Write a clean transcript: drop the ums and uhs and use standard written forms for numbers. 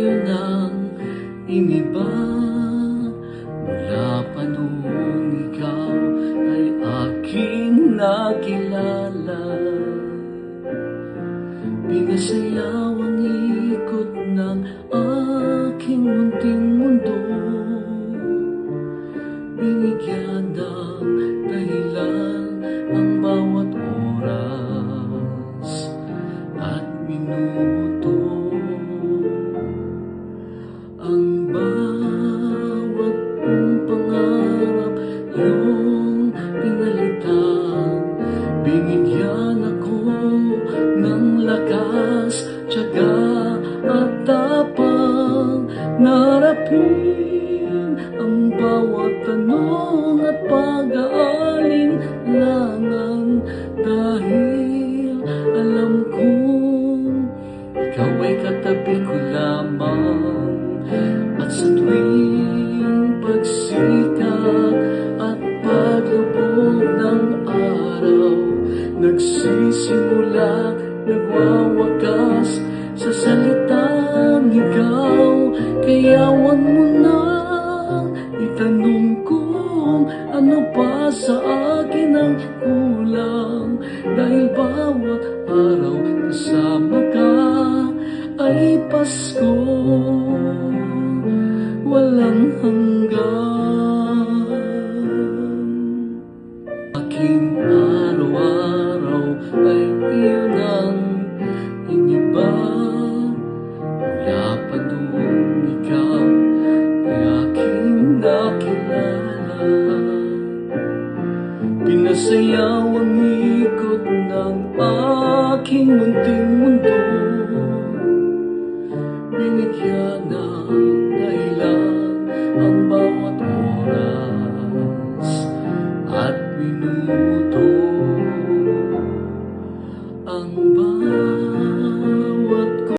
iyon ang iniba. Mula pa noon ikaw ay aking nakilala. Pinasayaw ang ikot ng aking munting mundo. Binigyan ng dahilan ang bawat oras at minuto. Ang bawat pangarap iyong pinalitan. Binigyan ako ng lakas, tiyaga at tapang narapin ang bawat tanong at pag-aalinlangan. Dahil alam kong ikaw ay katabi ko lamang, at sa tuwing pagsikat at paglubog ng araw, nagsisimula, nagwawakas sa salitang ikaw. Kaya wag mo nang itanong kung ano pa sa akin ang kulang, dahil bawat araw kasama ka ay Pasko walang hanggan. Aking araw-araw ay iyon ang iniba. Mula pa noong ikaw ay aking nakilala. Pinasayaw ang ikot ng aking munting mundo. Binigyan ng dahilan ang bawat oras at minuto.